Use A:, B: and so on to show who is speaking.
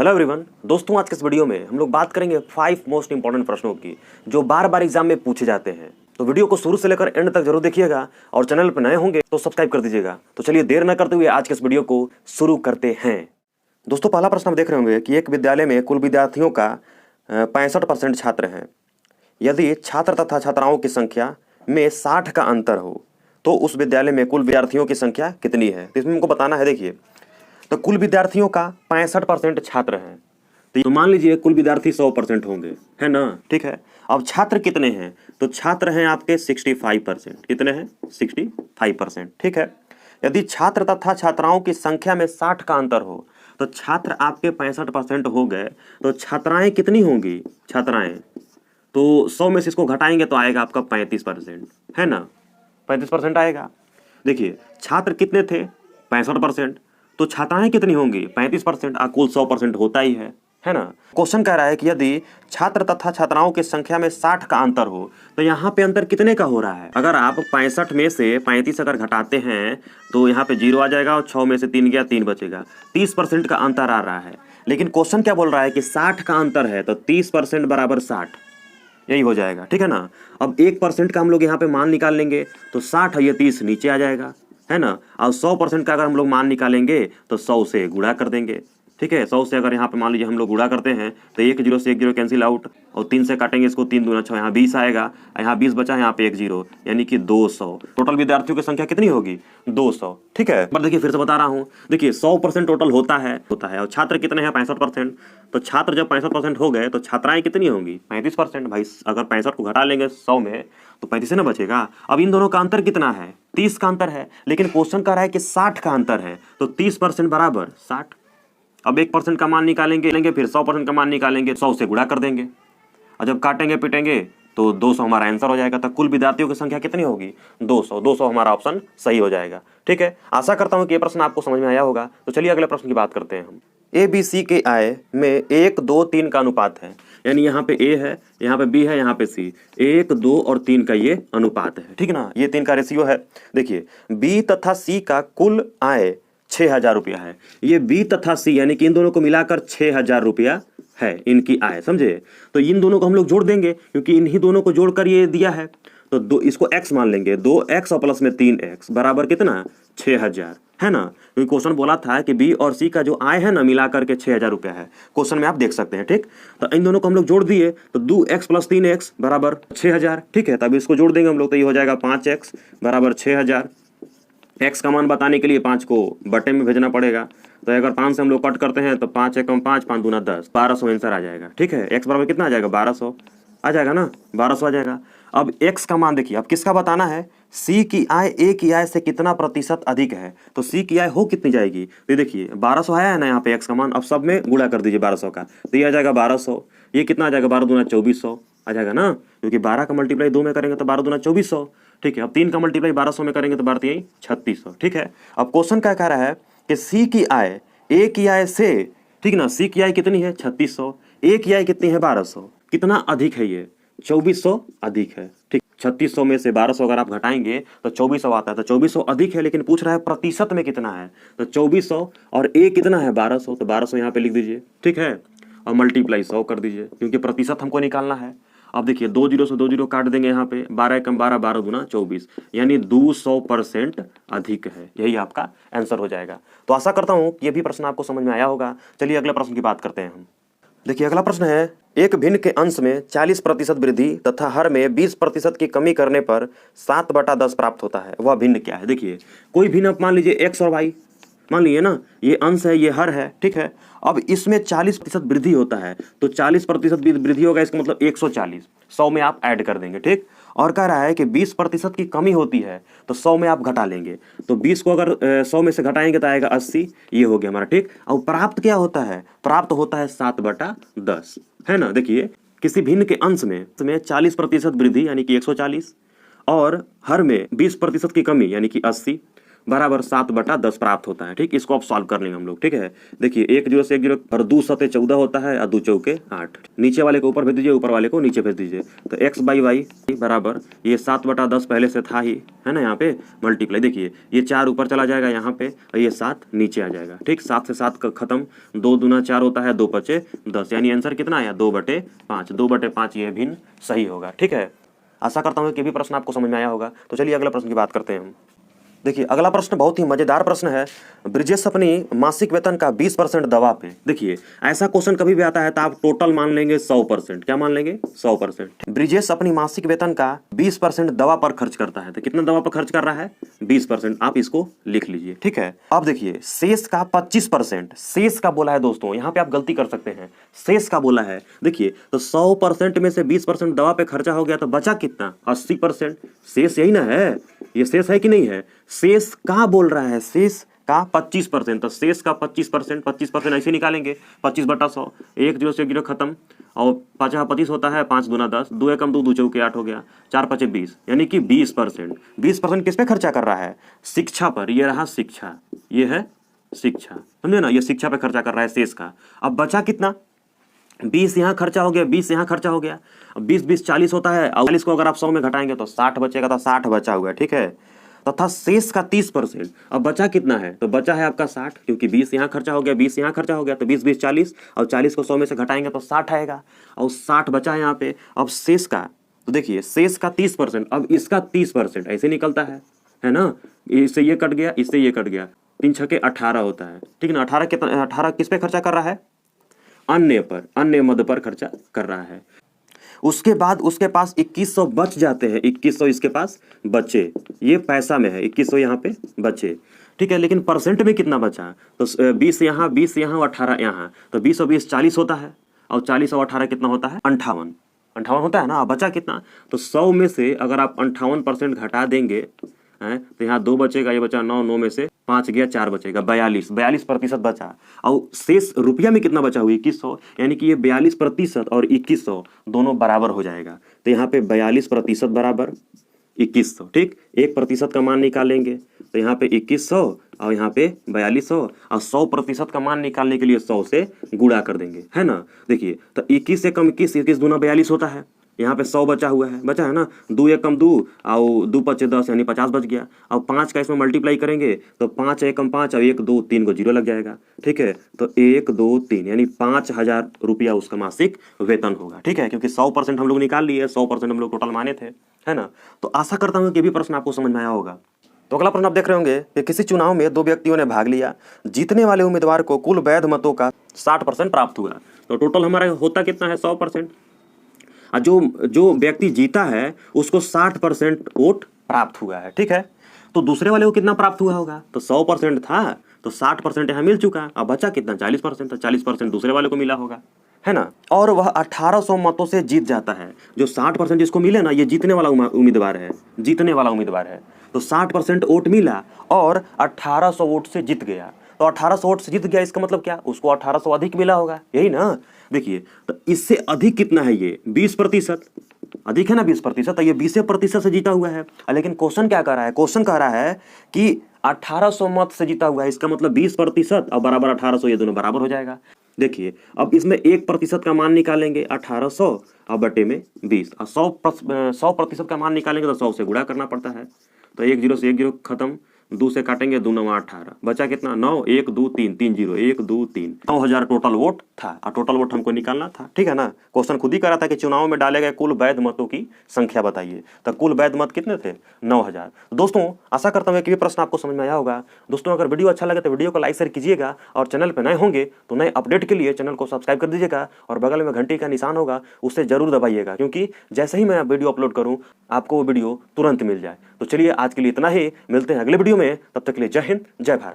A: Hello everyone दोस्तों, आज के इस वीडियो में हम लोग बात करेंगे 5 मोस्ट इंपॉर्टेंट प्रश्नों की जो बार बार एग्जाम में पूछे जाते हैं। तो वीडियो को शुरू से लेकर एंड तक जरूर देखिएगा और चैनल पर नए होंगे तो सब्सक्राइब कर दीजिएगा। तो चलिए देर न करते हुए आज के इस वीडियो को शुरू करते हैं। दोस्तों, पहला प्रश्न आप देख रहे होंगे कि एक विद्यालय में कुल विद्यार्थियों का 65% छात्र हैं। यदि छात्र तथा छात्राओं की संख्या में 60 का अंतर हो तो उस विद्यालय में कुल विद्यार्थियों की संख्या कितनी है। तो इसमें हमको बताना है। देखिए, तो कुल विद्यार्थियों का 65% छात्र हैं, तो मान लीजिए कुल विद्यार्थी 100% होंगे, है ना। ठीक है, अब छात्र कितने हैं, तो छात्र हैं आपके 65%। कितने हैं? 65%। ठीक है, यदि छात्र तथा छात्राओं की संख्या में 60 का अंतर हो तो छात्र आपके 65% हो गए, तो छात्राएं कितनी होंगी? छात्राएं तो 100 में से इसको घटाएंगे तो आएगा आपका 35%, है ना। 35% आएगा। देखिए, छात्र कितने थे? 65%। तो छात्राएं कितनी होंगी? 35%। कुल 100% होता ही है ना। क्वेश्चन कह रहा है कि यदि छात्र तथा छात्राओं की संख्या में 60 का अंतर हो तो यहाँ पे अंतर कितने का हो रहा है? अगर आप 65 में से 35 अगर घटाते हैं तो यहाँ पे 0 आ जाएगा और 6 में से 3 गया, 3 बचेगा। 30% का अंतर आ रहा है। लेकिन क्वेश्चन क्या बोल रहा है कि 60 का अंतर है, तो 30% बराबर 60, यही हो जाएगा। ठीक है ना। अब 1% का हम लोग यहाँ पे मान निकाल लेंगे तो 60 है, ये 30 नीचे आ जाएगा, है ना। और 100% का अगर हम लोग मान निकालेंगे तो 100 से गुणा कर देंगे। ठीक है, 100 से अगर यहाँ पे मान लीजिए हम लोग गुणा करते हैं तो 1 0 से 1 0 कैंसिल आउट, और 3 से काटेंगे इसको, 3 दूना 6, यहाँ 20 आएगा, यहाँ 20 बचा, यहाँ पे 1 0, यानी कि 200। टोटल विद्यार्थियों की संख्या कितनी होगी? 200। ठीक है, पर देखिए फिर से बता रहा हूँ, देखिए 100% टोटल होता है और छात्र कितने हैं? 65%। तो छात्र जब 65% हो गए तो छात्राएं कितनी होंगी? 35%। भाई अगर 65 को घटा लेंगे 100 में तो 35 से ना बचेगा। अब इन दोनों का अंतर कितना है? 30 का अंतर है। लेकिन क्वेश्चन कह रहा है कि 60 का अंतर है, तो 30% बराबर 60। अब 1% का मान निकालेंगे, फिर 100% का मान निकालेंगे, 100 से गुणा कर देंगे, और जब काटेंगे पिटेंगे तो 200 हमारा आंसर हो जाएगा। तो कुल विद्यार्थियों की संख्या कितनी होगी? 200। 200 हमारा ऑप्शन सही हो जाएगा। ठीक है, आशा करता हूं कि ये प्रश्न आपको समझ में आया होगा। तो चलिए अगले प्रश्न की बात करते हैं हम। ABC के आय में 1 2 3 का अनुपात है, यानी यहाँ पे A है, यहाँ पे B है, यहाँ पे C। 1 2 और 3 का ये अनुपात है। ठीक ना, ये 3 का रेशियो है। देखिए, B तथा C का कुल आय 6000 रुपया है। ये B तथा C यानी कि इन दोनों को मिलाकर 6000 रुपया है इनकी आय, समझे। तो इन दोनों को हम लोग जोड़ देंगे क्योंकि इन्हीं दोनों को जोड़कर ये दिया है। तो इसको x मान लेंगे, 2x और प्लस में 3x बराबर कितना? 6000, है ना। क्योंकि क्वेश्चन बोला था कि B और C का जो आय है ना मिला करके 6000 रुपया है, क्वेश्चन में आप देख सकते हैं। ठीक, तो इन दोनों को हम लोग जोड़ दिए तो 2x प्लस 3x बराबर 6000। ठीक है, तब इसको जोड़ देंगे हम लोग तो ये हो जाएगा 5x बराबर 6000। x का मान बताने के लिए 5 को बटे में भेजना पड़ेगा, तो अगर 5 से हम लोग कट करते हैं तो 5 एकम 5, 5 दूना 10, 1200 आंसर आ जाएगा। ठीक है, x बराबर कितना आ जाएगा? 1200 आ जाएगा ना, 1200 आ जाएगा। अब x का मान देखिए, अब किसका बताना है? C की आय A की आय से कितना प्रतिशत अधिक है, तो C की आय हो कितनी जाएगी? तो देखिए 1200 आया है ना यहाँ पे x का मान, अब सब में गुणा कर दीजिए 1200 का, तो ये आ जाएगा 1200। ये कितना आ जाएगा? 12 दूना 2400 आ जाएगा ना, क्योंकि 12 का मल्टीप्लाई 2 में करेंगे तो 12 दूना 2400। ठीक है, अब 3 का मल्टीप्लाई 1200 में करेंगे तो 12 3 3600। ठीक है, अब क्वेश्चन क्या कह रहा है कि C की आय A की आय से, ठीक ना, C की आय कितनी है? 3600, A की आय कितनी है? 1200। कितना अधिक है ये? 2400 अधिक है। ठीक, 3600 में से 1200 अगर आप घटाएंगे तो 2400 आता है, तो 2400 अधिक है। लेकिन पूछ रहा है प्रतिशत में कितना है, तो 2400 और A कितना है? 1200, तो 1200 यहाँ पे लिख दीजिए। ठीक है, और मल्टीप्लाई 100 कर दीजिए क्योंकि प्रतिशत हमको निकालना है। अब देखिए 2 0 से 2 0 काट देंगे, यहाँ पे 12 एकम 12, 12 दूना 24, यानी 200% अधिक है। यही आपका आंसर हो जाएगा। तो आशा करता हूँ कि ये भी प्रश्न आपको समझ में आया होगा। चलिए अगले प्रश्न की बात करते हैं हम। देखिए अगला प्रश्न है, एक भिन्न के अंश में 40% वृद्धि तथा हर में 20% की कमी करने पर 7/10 प्राप्त होता है, वह भिन्न क्या है? देखिए, कोई भिन्न मान लीजिए x और y मान लीजिए ना, ये अंश है, ये हर है। ठीक है, अब इसमें 40% वृद्धि होता है, तो 40% वृद्धि होगा, इसका मतलब 140, 100 में आप ऐड कर देंगे। ठीक, और कह रहा है कि 20% की कमी होती है तो 100 में आप घटा लेंगे, तो 20 को अगर 100 में से घटाएंगे तो आएगा 80, ये हो गया हमारा। ठीक, और प्राप्त क्या होता है? प्राप्त होता है 7/10, है ना। देखिए, किसी भिन्न के अंश में 40% वृद्धि यानी कि 140 और हर में 20% की कमी यानी कि 80, बराबर 7/10 प्राप्त होता है। ठीक, इसको आप सॉल्व कर लेंगे हम लोग। ठीक है, देखिए 1 0 से 1 0 और 2 7 14 होता है और 2 चौके 8। नीचे वाले को ऊपर भेज दीजिए, ऊपर वाले को नीचे भेज दीजिए। तो x/y बराबर ये 7/10 पहले से था ही, है ना, यहाँ पे मल्टीप्लाई। देखिए ये 4 ऊपर चला जाएगा यहाँ पे और ये 7 नीचे आ जाएगा। ठीक, 7 से 7 खत्म, 2 दूना 4 होता है, 2 5 10, यानी आंसर कितना आया 2/5। 2/5 ये भिन्न सही होगा। ठीक है, आशा करता हूँ कि भी प्रश्न आपको समझ में आया होगा। तो चलिए अगला प्रश्न की बात करते हैं हम। देखिए अगला प्रश्न बहुत ही मजेदार प्रश्न है। ब्रिजेश अपनी मासिक वेतन का 20% दवा पे। देखिए ऐसा क्वेश्चन कभी भी आता है तो आप टोटल मान लेंगे 100%। क्या मान लेंगे? 100%। ब्रिजेश अपनी मासिक वेतन का 20% दवा पर खर्च करता है। तो कितना दवा पर खर्च कर रहा है? 20%। आप इसको लिख लीजिए। ठीक है, अब देखिए शेष का 25%, शेष का बोला है दोस्तों, यहाँ पे आप गलती कर सकते हैं, शेष का बोला है। देखिए तो 100% में से 20% दवा पे खर्चा हो गया तो बचा कितना? 80%। शेष यही ना है, ये शेष है कि नहीं है? शेष का बोल रहा है, शेष का 25%। तो शेष का 25%, 25% ऐसे निकालेंगे 25/100। 1 0 से 1 0 खत्म और 5 25 होता है, 5 दूना 10, 2 एकम 2, 2 चौके 8 हो गया, 4 5 20, यानी कि 20%। 20% किस पे खर्चा कर रहा है? शिक्षा पर। ये रहा शिक्षा, ये है शिक्षा, समझे ना, ये शिक्षा पे खर्चा कर रहा है शेष का। अब बचा कितना? 20 यहाँ खर्चा हो गया, 20 यहाँ खर्चा हो गया। अब 20 20 40 होता है, 40 को अगर आप 100 में घटाएंगे तो 60 बचेगा, तो 60 बचा हुआ है। ठीक है, तथा शेष का 30%। अब बचा कितना है? तो बचा है आपका 60, क्योंकि 20 यहाँ खर्चा हो गया, 20 यहाँ खर्चा हो गया, तो 20 20 40 और 40 को 100 में से घटाएंगे तो 60 आएगा और 60 बचा है यहाँ पे। अब शेष का, तो देखिए शेष का 30%, अब इसका 30% ऐसे निकलता है ना, इससे ये कट गया, इससे ये कट गया, 3 6 18 होता है। ठीक ना, 18 कितना? 18 किस पे खर्चा कर रहा है? अन्य पर, अन्य मद पर खर्चा कर रहा है। उसके बाद उसके पास 2100 बच जाते हैं, 2100 इसके पास बचे, ये पैसा में है, 2100 यहाँ पे बचे। ठीक है, लेकिन परसेंट में कितना बचा? तो 20 यहाँ, 20 यहाँ और 18 यहाँ, तो 20 और 20 40 होता है और 40 और 18 कितना होता है? 58 होता है ना। होता है कितना? तो 100 में से अगर आप 58% घटा देंगे है तो यहाँ 2 बचेगा, ये बचा 9, 9 में से 5 गया, 4 बचेगा, 42% बचा। और शेष रुपया में कितना बचा हुआ? 2100, यानी कि ये 42% और 2100 दोनों बराबर हो जाएगा। तो यहाँ पे 42% बराबर 2100। ठीक, 1% का मान निकालेंगे तो यहाँ पे 2100 और यहाँ पे 4200, और 100% का मान निकालने के लिए 100 से गुणा कर देंगे, है ना। देखिए तो 21 से कम 21, 21 दूना 42 होता है, यहाँ पे 100 बचा हुआ है, बचा है ना। 2 एकम 2 और 2 5 10, यानी 50 बच गया। अब 5 का इसमें मल्टीप्लाई करेंगे तो 5 एकम 5 और 1 2 3 को 0 लग जाएगा। ठीक है, तो 1 2 3 यानी 5000 रुपया उसका मासिक वेतन होगा। ठीक है, क्योंकि 100% हम लोग निकाल लिए, 100% हम लोग टोटल माने थे, है ना। तो आशा करता हूँ कि भी प्रश्न आपको समझ में आया होगा। तो अगला प्रश्न आप देख रहे होंगे कि किसी चुनाव में 2 व्यक्तियों ने भाग लिया, जीतने वाले उम्मीदवार को कुल वैध मतों का 60% प्राप्त हुआ। तो टोटल हमारा होता कितना है? 100%। और जो व्यक्ति जीता है उसको 60% वोट प्राप्त हुआ है। ठीक है, तो दूसरे वाले को कितना प्राप्त हुआ होगा? तो 100% था तो 60% यहाँ मिल चुका, अब बचा कितना? 40%। तो 40% दूसरे वाले को मिला होगा, है ना। और वह 1800 मतों से जीत जाता है। जो 60% जिसको मिले ना, ये जीतने वाला उम्मीदवार है, जीतने वाला उम्मीदवार है। तो 60% वोट मिला और 1800 वोट से जीत गया। तो 1800 वोट से जीत गया, इसका मतलब क्या? उसको 1800 अधिक मिला होगा, यही ना। देखिए तो इससे अधिक कितना है? ये 20% अधिक है ना, 20%। तो ये 20% से जीता हुआ है। लेकिन क्वेश्चन क्या कर रहा है? क्वेश्चन कह रहा है कि 1800 मत से जीता हुआ है, इसका मतलब 20% और बराबर 1800, ये दोनों बराबर हो जाएगा। देखिए अब इसमें 1% का मान निकालेंगे 1800 और बटे में 20, और 100% का मान निकालेंगे तो 100 से गुणा करना पड़ता है। तो 1 0 से 1 0 खत्म, 2 से काटेंगे, 2 9 18, बचा कितना? 9 1 2 3 3 0 1 2 3, 9000 टोटल वोट था, और टोटल वोट हमको निकालना था। ठीक है ना, क्वेश्चन खुद ही कह रहा था कि चुनाव में डाले गए कुल वैध मतों की संख्या बताइए। तो कुल वैध मत कितने थे? 9000। दोस्तों आशा करता हूँ कि ये प्रश्न आपको समझ में आया होगा। दोस्तों अगर वीडियो अच्छा लगे तो वीडियो को लाइक शेयर कीजिएगा, और चैनल पर नए होंगे तो नए अपडेट के लिए चैनल को सब्सक्राइब कर दीजिएगा, और बगल में घंटी का निशान होगा उससे जरूर दबाइएगा, क्योंकि जैसे ही मैं वीडियो अपलोड करूँ आपको वो वीडियो तुरंत मिल जाए। तो चलिए आज के लिए इतना ही, मिलते हैं अगले वीडियो में, तब तक के लिए जय हिंद, जय भारत।